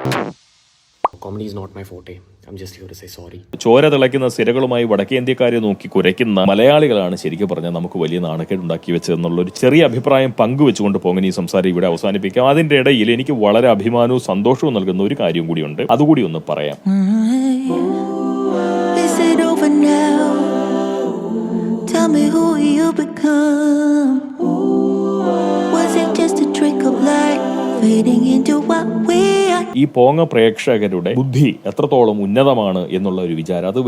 Comedy is not my forte. I'm just here to say sorry. ചോര തിളയ്ക്കുന്ന സിരകളുമായി വടക്കേന്ത്യക്കാരെ നോക്കി കുരയ്ക്കുന്ന മലയാളികളാണ് ശരിക്കും പറഞ്ഞാൽ നമുക്ക് വലിയ നാണക്കേടുണ്ടാക്കി വെച്ചതെന്നുള്ള ഒരു ചെറിയ അഭിപ്രായം പങ്കുവെച്ചുകൊണ്ട് പോങ്ങൻ ഈ സംസാരം ഇവിടെ അവസാനിപ്പിക്കാം. അതിന്റെ ഇടയിൽ എനിക്ക് വളരെ അഭിമാനവും സന്തോഷവും നൽകുന്ന ഒരു കാര്യം കൂടിയുണ്ട്, അതുകൂടി ഒന്ന് പറയാം. Tell me who you become. Was it just a trick of light fading into what we are? ഈ പോങ്ങ പ്രേക്ഷകരുടെ ബുദ്ധി എത്രത്തോളം ഉന്നതമാണ് എന്നുള്ള ഒരു വിചാരം അത്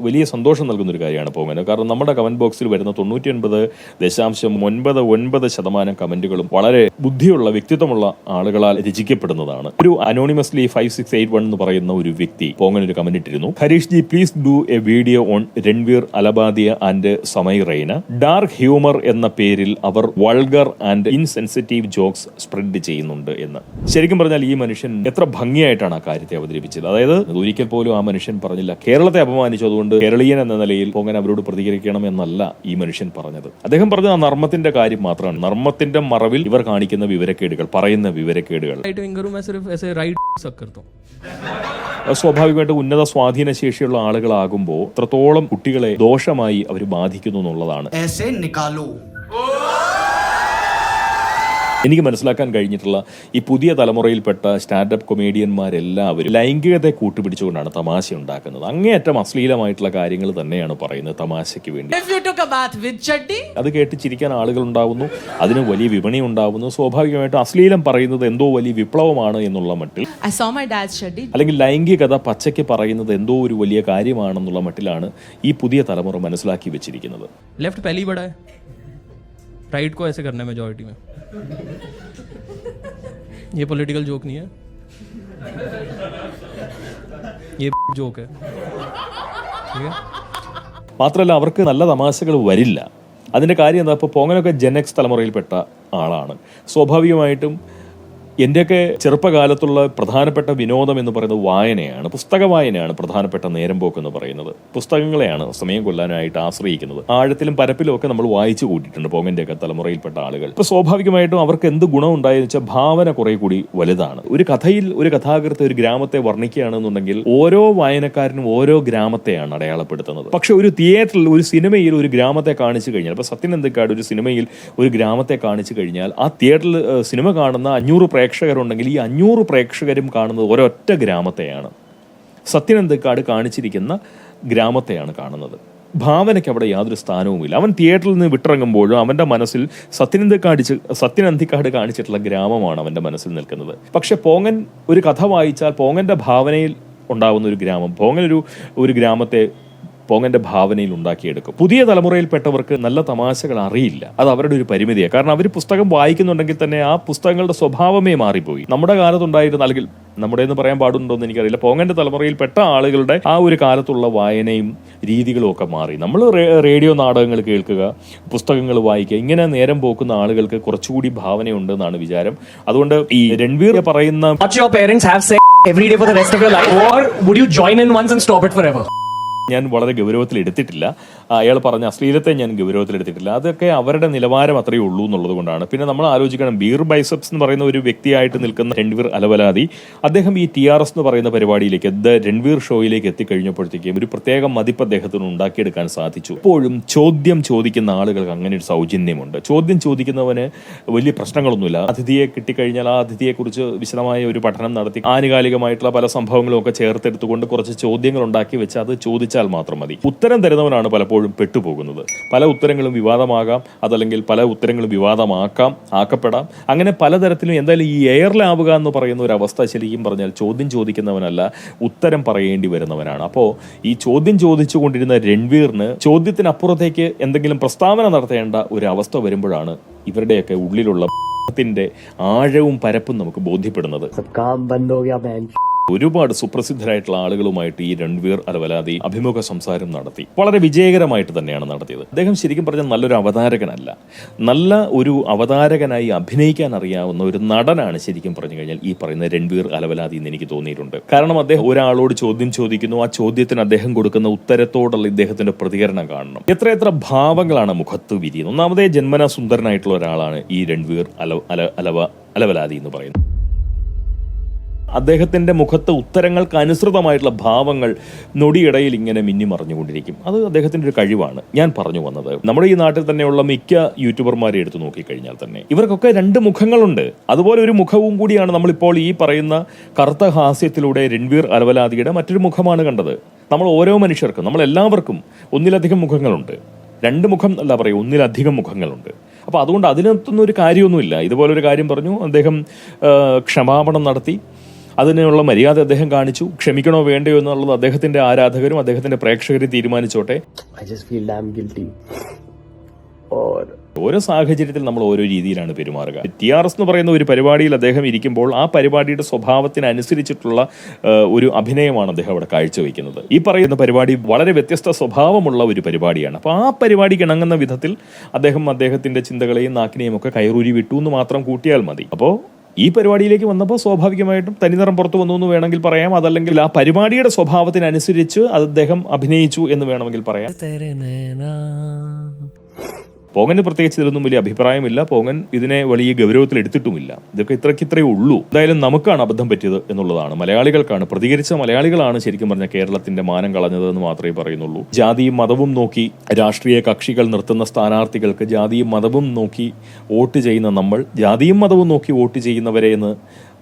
വലിയ സന്തോഷം നൽകുന്ന ഒരു കാര്യമാണ് പോങ്ങന്. കാരണം നമ്മുടെ കമന്റ് ബോക്സിൽ വരുന്ന 99.99% കമന്റുകളും വളരെ ബുദ്ധിയുള്ള വ്യക്തിത്വമുള്ള ആളുകളാൽ രചിക്കപ്പെടുന്നതാണ്. ഒരു അനോണിമസ്ലി 5681 എന്ന് പറയുന്ന ഒരു വ്യക്തി പോങ്ങൻ ഒരു കമന്റ് ഇട്ടിരുന്നു. Harish ji please do a video on Ranveer Allahbadia and Samay Raina. Dark humour എന്ന പേരിൽ അവർ vulgar and insensitive jokes spread ചെയ്യുന്നുണ്ട് എന്ന്. ശരിക്കും പറഞ്ഞാൽ ഈ മനുഷ്യൻ എത്ര ഭംഗിയായിട്ടാണ് ആ കാര്യത്തെ അവതരിപ്പിച്ചത്. അതായത് ഒരിക്കൽ പോലും ആ മനുഷ്യൻ പറഞ്ഞില്ല കേരളത്തെ അപമാനിച്ചു, അതുകൊണ്ട് കേരളീയൻ എന്ന നിലയിൽ പോങ്ങൻ അവരോട് പ്രതികരിക്കണം എന്നല്ല ഈ മനുഷ്യൻ പറഞ്ഞത്. അദ്ദേഹം പറഞ്ഞത് ആ നർമ്മത്തിന്റെ കാര്യം മാത്രമാണ്. നർമ്മത്തിന്റെ മറവിൽ ഇവർ കാണിക്കുന്ന വിവരക്കേടുകൾ, പറയുന്ന വിവരക്കേടുകൾ. സ്വാഭാവികമായിട്ട് ഉന്നത സ്വാധീന ശേഷിയുള്ള ആളുകളാകുമ്പോൾ എത്രത്തോളം കുട്ടികളെ ദോഷമായി അവർ ബാധിക്കുന്നു എന്നുള്ളതാണ് എനിക്ക് മനസ്സിലാക്കാൻ കഴിഞ്ഞിട്ടുള്ള. ഈ പുതിയ തലമുറയിൽപ്പെട്ട സ്റ്റാൻഡപ്പ് കൊമേഡിയന്മാരെല്ലാവരും ലൈംഗികതയെ കൂട്ടുപിടിച്ചുകൊണ്ടാണ് തമാശ ഉണ്ടാക്കുന്നത്. അങ്ങേയറ്റം അശ്ലീലമായിട്ടുള്ള കാര്യങ്ങൾ തന്നെയാണ് പറയുന്നത് തമാശയ്ക്ക് വേണ്ടി. അത് കേട്ട് ചിരിക്കാൻ ആളുകൾ ഉണ്ടാവുന്നു, അതിന് വലിയ വിപണി ഉണ്ടാവുന്നു. സ്വാഭാവികമായിട്ടും അശ്ലീലം പറയുന്നത് എന്തോ വലിയ വിപ്ലവമാണ് എന്നുള്ള മട്ടിൽ, അല്ലെങ്കിൽ ലൈംഗികത പച്ചയ്ക്ക് പറയുന്നത് എന്തോ ഒരു വലിയ കാര്യമാണെന്നുള്ള മട്ടിലാണ് ഈ പുതിയ തലമുറ മനസ്സിലാക്കി വെച്ചിരിക്കുന്നത്. लेफ्ट पहली बड़ा है, राइट को ऐसे करना है मेजॉरिटी में. ये पॉलिटिकल जोक नहीं है, ये जोक है. ठीक है. മാത്രമല്ല അവർക്ക് നല്ല തമാശകൾ വരില്ല. അതിന്റെ കാര്യം എന്താ, ഇപ്പോൾ പോങ്ങനൊക്കെ ജെനെക്സ് തലമുറയിൽപ്പെട്ട ആളാണ്. സ്വാഭാവികമായിട്ടും എന്റെയൊക്കെ ചെറുപ്പകാലത്തുള്ള പ്രധാനപ്പെട്ട വിനോദം എന്ന് പറയുന്നത് വായനയാണ്, പുസ്തക വായനയാണ്. പ്രധാനപ്പെട്ട നേരം പോക്ക് എന്ന് പറയുന്നത് പുസ്തകങ്ങളെയാണ് സമയം കൊല്ലാനായിട്ട് ആശ്രയിക്കുന്നത്. ആഴത്തിലും പരപ്പിലും ഒക്കെ നമ്മൾ വായിച്ചു കൂട്ടിയിട്ടുണ്ട് പോങ്ങന്റെയൊക്കെ തലമുറയിൽപ്പെട്ട ആളുകൾ. ഇപ്പൊ സ്വാഭാവികമായിട്ടും അവർക്ക് എന്ത് ഗുണം ഉണ്ടായെന്ന് വെച്ചാൽ ഭാവന കുറെ കൂടി വലുതാണ്. ഒരു കഥയിൽ ഒരു കഥാകൃത്ത് ഒരു ഗ്രാമത്തെ വർണ്ണിക്കുകയാണെന്നുണ്ടെങ്കിൽ ഓരോ വായനക്കാരനും ഓരോ ഗ്രാമത്തെയാണ് അടയാളപ്പെടുത്തുന്നത്. പക്ഷെ ഒരു തിയേറ്ററിൽ ഒരു സിനിമയിൽ ഒരു ഗ്രാമത്തെ കാണിച്ചു കഴിഞ്ഞാൽ, ഇപ്പൊ സത്യൻ അന്തിക്കാട് ഒരു സിനിമയിൽ ഒരു ഗ്രാമത്തെ കാണിച്ചു കഴിഞ്ഞാൽ ആ തിയേറ്ററിൽ സിനിമ കാണുന്ന 500 പ്രേക്ഷകരുണ്ടെങ്കിൽ ഈ 500 പ്രേക്ഷകരും കാണുന്നത് ഒരൊറ്റ ഗ്രാമത്തെയാണ്. സത്യൻ അന്തിക്കാട് കാണിച്ചിരിക്കുന്ന ഗ്രാമത്തെയാണ് കാണുന്നത്. ഭാവനയ്ക്ക് അവിടെ യാതൊരു സ്ഥാനവുമില്ല. അവൻ തിയേറ്ററിൽ നിന്ന് വിട്ടിറങ്ങുമ്പോഴും അവന്റെ മനസ്സിൽ സത്യൻ അന്തിക്കാട് കാണിച്ചിട്ടുള്ള ഗ്രാമമാണ് അവന്റെ മനസ്സിൽ നിൽക്കുന്നത്. പക്ഷെ പോങ്ങൻ ഒരു കഥ വായിച്ചാൽ പോങ്ങന്റെ ഭാവനയിൽ ഉണ്ടാവുന്ന ഒരു ഗ്രാമം, പോങ്ങൻ ഒരു ഗ്രാമത്തെ പോങ്ങന്റെ ഭാവനയിൽ ഉണ്ടാക്കിയെടുക്കും. പുതിയ തലമുറയിൽപ്പെട്ടവർക്ക് നല്ല തമാശകൾ അറിയില്ല. അത് അവരുടെ ഒരു പരിമിതിയാണ്. കാരണം അവർ പുസ്തകം വായിക്കുന്നുണ്ടെങ്കിൽ തന്നെ ആ പുസ്തകങ്ങളുടെ സ്വഭാവമേ മാറിപ്പോയി. നമ്മുടെ കാലത്തുണ്ടായിരുന്ന, അല്ലെങ്കിൽ നമ്മുടെ എന്ന് പറയാൻ പാടുണ്ടോ എന്ന് എനിക്കറിയില്ല, പോങ്ങന്റെ തലമുറയിൽപ്പെട്ട ആളുകളുടെ ആ ഒരു കാലത്തുള്ള വായനയും രീതികളും ഒക്കെ മാറി. നമ്മൾ റേഡിയോ നാടകങ്ങൾ കേൾക്കുക, പുസ്തകങ്ങൾ വായിക്കുക, ഇങ്ങനെ നേരം പോക്കുന്ന ആളുകൾക്ക് കുറച്ചുകൂടി ഭാവനയുണ്ട് എന്നാണ് വിചാരം. അതുകൊണ്ട് ഈ രൺവീർ പറയുന്ന ഞാൻ വളരെ ഗൗരവത്തിൽ എടുത്തിട്ടില്ല. അയാൾ പറഞ്ഞ അശ്ലീലത്തെ ഞാൻ ഗൗരവത്തിൽ എടുത്തിട്ടില്ല. അതൊക്കെ അവരുടെ നിലവാരം അത്രയേ ഉള്ളൂ എന്നുള്ളത് കൊണ്ടാണ്. പിന്നെ നമ്മൾ ആലോചിക്കണം, ബീർ ബൈസെപ്സ് എന്ന് പറയുന്ന ഒരു വ്യക്തിയായിട്ട് നിൽക്കുന്ന രൺവീർ അലവലാതി, അദ്ദേഹം ഈ TRS എന്ന് പറയുന്ന പരിപാടിയിലേക്ക്, ദ രൺവീർ ഷോയിലേക്ക് എത്തിക്കഴിഞ്ഞപ്പോഴത്തേക്കും ഒരു പ്രത്യേക മതിപ്പ് അദ്ദേഹത്തിന് ഉണ്ടാക്കിയെടുക്കാൻ സാധിച്ചു. എപ്പോഴും ചോദ്യം ചോദിക്കുന്ന ആളുകൾക്ക് അങ്ങനെ ഒരു സൗജന്യമുണ്ട്. ചോദ്യം ചോദിക്കുന്നവന് വലിയ പ്രശ്നങ്ങളൊന്നുമില്ല. അതിഥിയെ കിട്ടിക്കഴിഞ്ഞാൽ ആ അതിഥിയെക്കുറിച്ച് വിശദമായ ഒരു പഠനം നടത്തി ആനുകാലികമായിട്ടുള്ള പല സംഭവങ്ങളും ഒക്കെ ചേർത്തെടുത്തുകൊണ്ട് കുറച്ച് ചോദ്യങ്ങൾ ഉണ്ടാക്കി വെച്ച് അത് ചോദിച്ചാൽ മാത്രം മതി. ഉത്തരം തരുന്നവനാണ് പലപ്പോഴും പെട്ടുപോകുന്നത്. പല ഉത്തരങ്ങളും വിവാദമാകാം, അതല്ലെങ്കിൽ പല ഉത്തരങ്ങളും ആക്കപ്പെടാം. അങ്ങനെ പലതരത്തിലും എന്തായാലും ഈ എയറിലാവുക എന്ന് പറയുന്ന ഒരു അവസ്ഥ ശരിക്കും പറഞ്ഞാൽ ചോദ്യം ചോദിക്കുന്നവനല്ല, ഉത്തരം പറയേണ്ടി വരുന്നവനാണ്. അപ്പോൾ ഈ ചോദ്യം ചോദിച്ചുകൊണ്ടിരുന്ന രൺവീറിന് ചോദ്യത്തിനപ്പുറത്തേക്ക് എന്തെങ്കിലും പ്രസ്താവന നടത്തേണ്ട ഒരു അവസ്ഥ വരുമ്പോഴാണ് ഇവരുടെയൊക്കെ ഉള്ളിലുള്ള ത്തിന്റെ ആഴവും പരപ്പും നമുക്ക് ബോധ്യപ്പെടുന്നത്. ഒരുപാട് സുപ്രസിദ്ധരായിട്ടുള്ള ആളുകളുമായിട്ട് ഈ രൺവീർ അലവലാതി അഭിമുഖ സംസാരം നടത്തി. വളരെ വിജയകരമായിട്ട് തന്നെയാണ് നടത്തിയത്. അദ്ദേഹം ശരിക്കും പറഞ്ഞാൽ നല്ലൊരു അവതാരകനല്ല, നല്ല ഒരു അവതാരകനായി അഭിനയിക്കാൻ അറിയാവുന്ന ഒരു നടനാണ് ശരിക്കും പറഞ്ഞു കഴിഞ്ഞാൽ ഈ പറയുന്ന രൺവീർ അലവലാതി എന്ന് എനിക്ക് തോന്നിയിട്ടുണ്ട്. കാരണം അദ്ദേഹം ഒരാളോട് ചോദ്യം ചോദിക്കുന്നു, ആ ചോദ്യത്തിന് അദ്ദേഹം കൊടുക്കുന്ന ഉത്തരത്തോടുള്ള ഇദ്ദേഹത്തിന്റെ പ്രതികരണം കാണണം. എത്രയെത്ര ഭാവങ്ങളാണ് മുഖത്ത് വിരിയുന്നത്. ഒന്നാമതേ ജന്മനാ സുന്ദരനായിട്ടുള്ള ഒരാളാണ് ഈ രൺവീർ അലവലാതി എന്ന് പറയുന്നത്. അദ്ദേഹത്തിന്റെ മുഖത്ത് ഉത്തരങ്ങൾക്ക് അനുസൃതമായിട്ടുള്ള ഭാവങ്ങൾ നൊടിയിടയിൽ ഇങ്ങനെ മിന്നിമറിഞ്ഞുകൊണ്ടിരിക്കും. അത് അദ്ദേഹത്തിന്റെ ഒരു കഴിവാണ്. ഞാൻ പറഞ്ഞു വന്നത്, നമ്മുടെ ഈ നാട്ടിൽ തന്നെയുള്ള മിക്ക യൂട്യൂബർമാരെ എടുത്തു നോക്കിക്കഴിഞ്ഞാൽ തന്നെ ഇവർക്കൊക്കെ രണ്ട് മുഖങ്ങളുണ്ട്. അതുപോലെ ഒരു മുഖവും കൂടിയാണ് നമ്മളിപ്പോൾ ഈ പറയുന്ന കറുത്ത ഹാസ്യത്തിലൂടെ രൺവീർ അലവലാദിയുടെ മറ്റൊരു മുഖമാണ് കണ്ടത്. നമ്മൾ ഓരോ മനുഷ്യർക്കും, നമ്മൾ എല്ലാവർക്കും ഒന്നിലധികം മുഖങ്ങളുണ്ട്. രണ്ട് മുഖം അല്ല പറയും, ഒന്നിലധികം മുഖങ്ങളുണ്ട്. അപ്പോൾ അതുകൊണ്ട് അതിനകത്തൊന്നും ഒരു കാര്യമൊന്നുമില്ല. ഇതുപോലൊരു കാര്യം പറഞ്ഞു, അദ്ദേഹം ക്ഷമാപണം നടത്തി, അതിനുള്ള മര്യാദ അദ്ദേഹം കാണിച്ചു. ക്ഷമിക്കണോ വേണ്ടയോ എന്നുള്ളത് അദ്ദേഹത്തിന്റെ ആരാധകരും അദ്ദേഹത്തിന്റെ പ്രേക്ഷകരും തീരുമാനിച്ചോട്ടെ. ഓരോ സാഹചര്യത്തിൽ നമ്മൾ ഓരോ രീതിയിലാണ് പെരുമാറുക. TRS എന്ന് പറയുന്ന ഒരു പരിപാടിയിൽ അദ്ദേഹം ഇരിക്കുമ്പോൾ ആ പരിപാടിയുടെ സ്വഭാവത്തിനനുസരിച്ചിട്ടുള്ള ഒരു അഭിനയമാണ് അദ്ദേഹം അവിടെ കാഴ്ചവെക്കുന്നത്. ഈ പറയുന്ന പരിപാടി വളരെ വ്യത്യസ്ത സ്വഭാവമുള്ള ഒരു പരിപാടിയാണ്. അപ്പോൾ ആ പരിപാടിക്ക് ഇണങ്ങുന്ന വിധത്തിൽ അദ്ദേഹത്തിന്റെ ചിന്തകളെയും നാക്കിനെയും ഒക്കെ കയറൂരി വിട്ടു എന്ന് മാത്രം കൂട്ടിയാൽ മതി. അപ്പോൾ ഈ പരിപാടിയിലേക്ക് വന്നപ്പോൾ സ്വാഭാവികമായിട്ടും തനിനിറം പുറത്തു വന്നു എന്ന് വേണമെങ്കിൽ പറയാം. അതല്ലെങ്കിൽ ആ പരിപാടിയുടെ സ്വഭാവത്തിനനുസരിച്ച് അദ്ദേഹം അഭിനയിച്ചു എന്ന് വേണമെങ്കിൽ പറയാം. പോങ്ങന് പ്രത്യേകിച്ച് ഇതിലൊന്നും വലിയ അഭിപ്രായമില്ല. പോങ്ങൻ ഇതിനെ വലിയ ഗൗരവത്തിൽ എടുത്തിട്ടുമില്ല. ഇതൊക്കെ ഇത്രയേ ഉള്ളൂ. എന്തായാലും നമുക്കാണ് അബദ്ധം പറ്റിയത് എന്നുള്ളതാണ്. മലയാളികൾക്കാണ്, പ്രതികരിച്ച മലയാളികളാണ് ശരിക്കും പറഞ്ഞ കേരളത്തിന്റെ മാനം കളഞ്ഞത് എന്ന് മാത്രമേ പറയുന്നുള്ളൂ. ജാതിയും മതവും നോക്കി രാഷ്ട്രീയ കക്ഷികൾ നിർത്തുന്ന സ്ഥാനാർത്ഥികൾക്ക് ജാതിയും മതവും നോക്കി വോട്ട് ചെയ്യുന്ന നമ്മൾ, ജാതിയും മതവും നോക്കി വോട്ട് ചെയ്യുന്നവരെ എന്ന്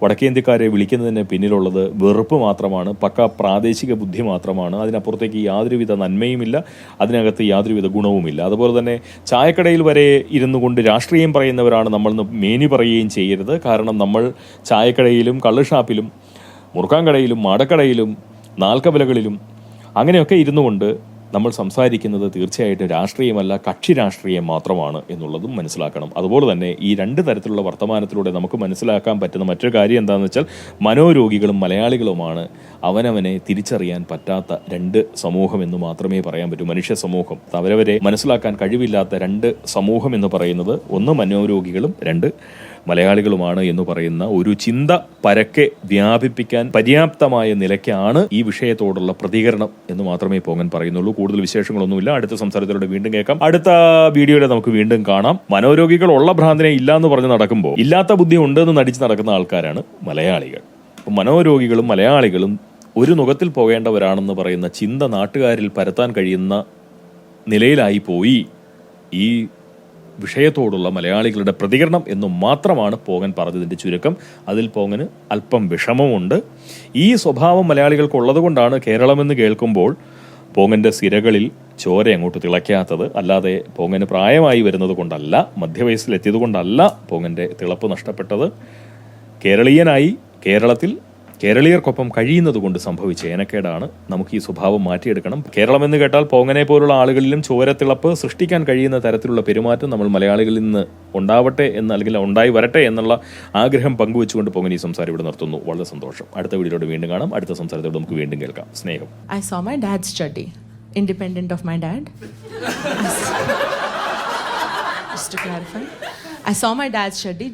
വടക്കേന്ത്യക്കാരെ വിളിക്കുന്നതിന് പിന്നിലുള്ളത് വെറുപ്പ് മാത്രമാണ്, പക്ക പ്രാദേശിക ബുദ്ധി മാത്രമാണ്. അതിനപ്പുറത്തേക്ക് യാതൊരുവിധ നന്മയുമില്ല, അതിനകത്ത് യാതൊരുവിധ ഗുണവുമില്ല. അതുപോലെ തന്നെ ചായക്കടയിൽ വരെ ഇരുന്നു കൊണ്ട് രാഷ്ട്രീയം പറയുന്നവരാണ് നമ്മളെന്ന് മേനി പറയുകയും ചെയ്യരുത്. കാരണം നമ്മൾ ചായക്കടയിലും കള്ളുഷാപ്പിലും മുറുക്കാൻ കടയിലും മാടക്കടയിലും നാൽക്കവലകളിലും അങ്ങനെയൊക്കെ ഇരുന്നു കൊണ്ട് നമ്മൾ സംസാരിക്കുന്നത് തീർച്ചയായിട്ടും രാഷ്ട്രീയമല്ല, കക്ഷി രാഷ്ട്രീയം മാത്രമാണ് എന്നുള്ളതും മനസ്സിലാക്കണം. അതുപോലെ തന്നെ ഈ രണ്ട് തരത്തിലുള്ള വർത്തമാനത്തിലൂടെ നമുക്ക് മനസ്സിലാക്കാൻ പറ്റുന്ന മറ്റൊരു കാര്യം എന്താണെന്ന് വെച്ചാൽ, മനോരോഗികളും മലയാളികളുമാണ് അവനവനെ തിരിച്ചറിയാൻ പറ്റാത്ത രണ്ട് സമൂഹം എന്ന് മാത്രമേ പറയാൻ പറ്റൂ. മനുഷ്യ സമൂഹം, അവരവരെ മനസ്സിലാക്കാൻ കഴിവില്ലാത്ത രണ്ട് സമൂഹം എന്ന് പറയുന്നത് ഒന്ന് മനോരോഗികളും രണ്ട് മലയാളികളുമാണ് എന്ന് പറയുന്ന ഒരു ചിന്ത പരക്കെ വ്യാപിപ്പിക്കാൻ പര്യാപ്തമായ നിലയ്ക്കാണ് ഈ വിഷയത്തോടുള്ള പ്രതികരണം എന്ന് മാത്രമേ പോങ്ങൻ പറയുന്നുള്ളൂ. കൂടുതൽ വിശേഷങ്ങളൊന്നുമില്ല. അടുത്ത സംസാരത്തിലൂടെ വീണ്ടും കേൾക്കാം. അടുത്ത വീഡിയോയിൽ നമുക്ക് വീണ്ടും കാണാം. മനോരോഗികൾ ഉള്ള ഭ്രാന്തിനെ ഇല്ല എന്ന് പറഞ്ഞ് നടക്കുമ്പോൾ ഇല്ലാത്ത ബുദ്ധി ഉണ്ടെന്ന് നടിച്ച് നടക്കുന്ന ആൾക്കാരാണ് മലയാളികൾ. മനോരോഗികളും മലയാളികളും ഒരു നുഖത്തിൽ പോകേണ്ടവരാണെന്ന് പറയുന്ന ചിന്ത നാട്ടുകാരിൽ പരത്താൻ കഴിയുന്ന നിലയിലായി പോയി ഈ വിഷയത്തോടുള്ള മലയാളികളുടെ പ്രതികരണം എന്ന് മാത്രമാണ് പോങ്ങൻ പറഞ്ഞതിൻ്റെ ചുരുക്കം. അതിൽ പോങ്ങന് അല്പം വിഷമമുണ്ട്. ഈ സ്വഭാവം മലയാളികൾക്കുള്ളത് കൊണ്ടാണ് കേരളമെന്ന് കേൾക്കുമ്പോൾ പോങ്ങൻ്റെ സിരകളിൽ ചോര അങ്ങോട്ട് തിളയ്ക്കാത്തത്. അല്ലാതെ പോങ്ങന് പ്രായമായി വരുന്നത് കൊണ്ടല്ല, മധ്യവയസ്സിലെത്തിയത് കൊണ്ടല്ല പോങ്ങൻ്റെ തിളപ്പ് നഷ്ടപ്പെട്ടത്. കേരളീയനായി കേരളത്തിൽ കേരളീയർക്കൊപ്പം കഴിയുന്നത് കൊണ്ട് സംഭവിച്ച ഏനക്കേടാണ്. നമുക്ക് ഈ സ്വഭാവം മാറ്റിയെടുക്കണം. കേരളം എന്ന് കേട്ടാൽ പോങ്ങനെ പോലുള്ള ആളുകളിലും ചോരത്തിളപ്പ് സൃഷ്ടിക്കാൻ കഴിയുന്ന തരത്തിലുള്ള പെരുമാറ്റം നമ്മൾ മലയാളികളിൽ നിന്ന് ഉണ്ടാവട്ടെ എന്ന്, അല്ലെങ്കിൽ ഉണ്ടായി വരട്ടെ എന്നുള്ള ആഗ്രഹം പങ്കുവെച്ചുകൊണ്ട് പോങ്ങൻ ഈ സംസാരം ഇവിടെ നിർത്തുന്നു. വളരെ സന്തോഷം. അടുത്ത വീഡിയോയോട് വീണ്ടും കാണാം. അടുത്ത സംസാരത്തോട് നമുക്ക് വീണ്ടും കേൾക്കാം. സ്നേഹം. I saw my dad's study, independent of my dad. Just to clarify, I saw my dad's study